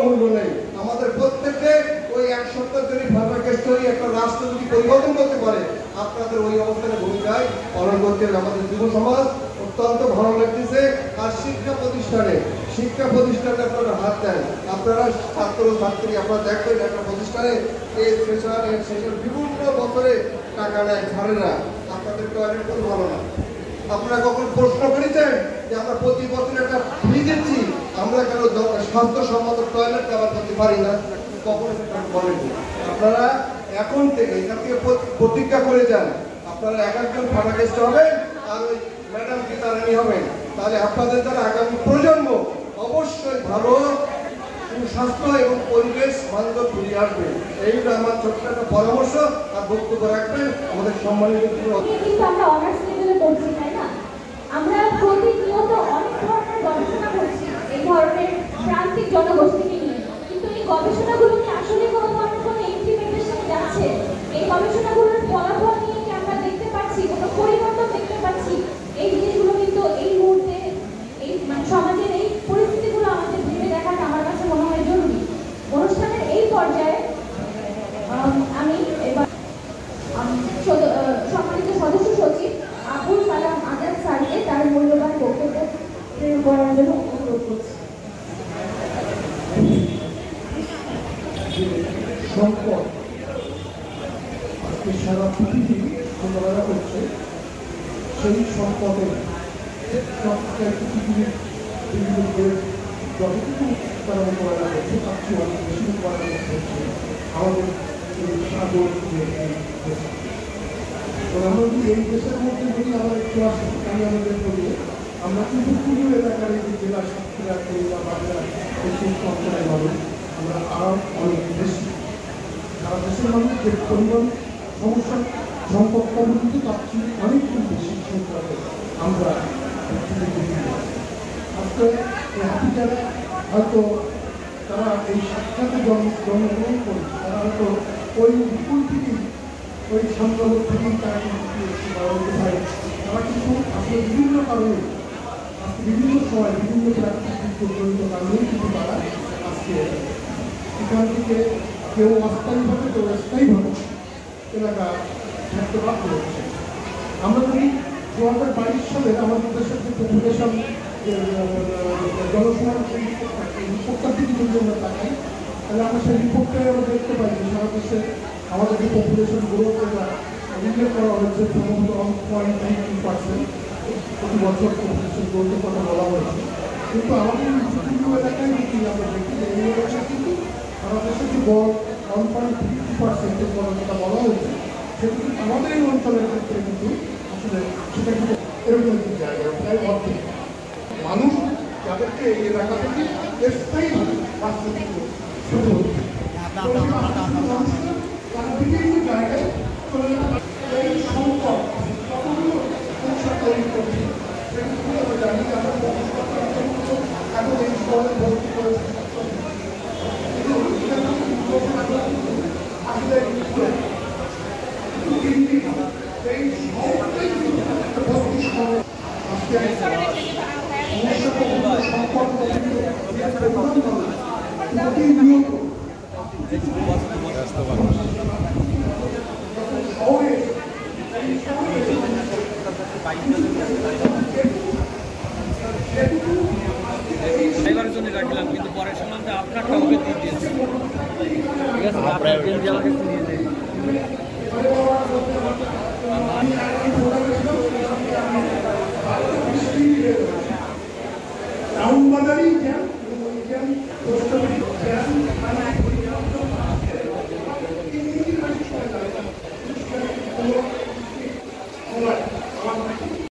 মূল্য নেই। আমাদের প্রত্যেককে ওই 1 সপ্তাহ ধরে ফাটাকেশ তৈরি একটা রাষ্ট্র যদি পরিবর্তন করতে পারে, আপনাদের ওই অবস্থানে ভূমিকায় পালন করতে হবে আমাদের যুব সমাজ। অত্যন্ত ভালো লাগতেছে। আর শিক্ষা প্রতিষ্ঠানে আপনারা হাত দেন, আপনারা ছাত্র ছাত্রী, আপনারা দেখবেন একটা প্রতিষ্ঠানে এই সেশন বিভিন্ন বছরে টাকা নেয়, ছাড়ে না। আপনাদের টয়লেট কোনো ভালো না। আপনারা কখন প্রশ্ন করেছেন যে আমরা প্রতি বছর একটা ফি দিচ্ছি, আমরা কেন স্বাস্থ্যসম্মত টয়লেট ব্যবহার করতে পারি না? কখন বলেনি। আপনারা এখন থেকে এখান থেকে প্রতিজ্ঞা করে যান, আপনারা এক একজন ফাটাকেস্ট হবেন আর ওই ম্যাডাম গীতারানী হবেন। তাহলে আপনাদের দ্বারা আগামী প্রজন্ম অবশ্যই ভালো সুস্বাস্থ্য এবং পরিবেশ বান্ধব ফিরে আসবে। এইটা আমার ছোট্ট একটা পরামর্শ। আর বক্তব্য রাখবেন আমাদের সম্মানিত। কিন্তু আমরা অনার্স লেভেলে পড়ছি, তাই না? আমরা প্রতিনিয়ত অনেক ধরনের গবেষণা করছি এই ধরনের প্রান্তিক জনগোষ্ঠীকে নিয়ে, কিন্তু এই গবেষণাগুলো কি আসলে কোনো ধরনের কোনো ইমপ্লিমেন্টেশনে যাচ্ছে? এই গবেষণাগুলোর ফলাফল নিয়ে কি আমরা দেখতে পাচ্ছি, কোনো পরিবর্তন দেখতে পাচ্ছি? এই জিনিসগুলো কিন্তু এই মুহূর্তে এই সমাজের এই পরিস্থিতিগুলো আমাদের ভেবে দেখাটা আমার কাছে মনে হয় জরুরি। অনুষ্ঠানের এই পর্যায়ে আমি এবার সম্মানিত সদস্য সচিব আবুল কালাম আজাদ স্যারকে তার মূল্যবান বক্তব্য প্রেরণ করার জন্য অনুরোধ করছি। সম্পদ আজকে সারা পৃথিবী মোকাবেলা করছে, সেই সম্পদের পৃথিবীর বিভিন্ন যতটুকু তারা মোকাবেলা করছে তার চেয়ে অনেক বেশি মোকাবেলা করতে হচ্ছে আমাদের সাগর। আমরা যদি এই দেশের মধ্যে যদি আমরা একটু আসি, আমি আমাদের বলি আমরা কিন্তু পুরো এলাকার এই জেলা সাতক্ষীরা কিংবা বাগেরহাট এই সমস্ত অঞ্চলের মানুষ আমরা আরও অনেক বেশি। সারা দেশের মানুষ যে পরিমাণ সমস্যা সম্পদ কম কিন্তু তার চেয়ে অনেকগুলো বেশি সংখ্যাতে আমরা আজকে এই হাতিটারা হয়তো তারা এই সাক্ষাতে জন্মগ্রহণ করেছে, তারা হয়তো ওই বিপুল থেকেই ওই সংগ্রহ থেকেই তারা কিন্তু তারা কিন্তু আসলে বিভিন্ন কারণে আজকে বিভিন্ন সময় বিভিন্ন জড়িত কারণেই কিন্তু তারা আজকে এখান থেকে কেউ অস্থায়ীভাবে কেউ স্থায়ীভাবে এলাকা থাকতে বাধ্য হচ্ছে। আমরা যদি 2022 সালে আমাদের দেশের যে পপুলেশন জনসংখ্যার রিপোর্টটার দিকে যদি আমরা তাকাই, তাহলে আমরা সেই রিপোর্টটাই আমরা দেখতে পাই যে সারা দেশে আমাদের যে পপুলেশন গ্রোথ যেটা উল্লেখ করা হয়েছে সম্ভবত 1.92% প্রতি বছর পপুলেশন গ্রোথের কথা বলা হয়েছে। কিন্তু আমাদের বিভিন্ন এলাকায় যদি আমরা দেখি যে এই এলাকায় কিন্তু সারা দেশে যে 1.50% কথা বলা হয়েছে, সেটা কিন্তু আমাদের এই অঞ্চলের ক্ষেত্রে কিন্তু আসলে সেটা কিন্তু এরকম একটি জায়গায় প্রায় অর্ধেক মানুষ যাদেরকে এই এলাকা থেকে স্থায়ীভাবে বাস্তবিক শুরু হচ্ছে তারা বিভিন্ন জায়গায় চলে যেতে এই সংকট কতগুলো সমস্যা তৈরি করছে সেগুলো আমরা জানি। আমরা এখন এই শহরে ভর্তি করেছি আসলে এই শহরটাই কিন্তু একটা ভর্তি শহর। আজকে ড্রাইভারের জন্য রাখলাম, কিন্তু পরে শুনলাম যে আপনারটা ওকে দিয়ে দিয়েছে। ঠিক আছে, আপনার আমাকে নিয়ে নেই।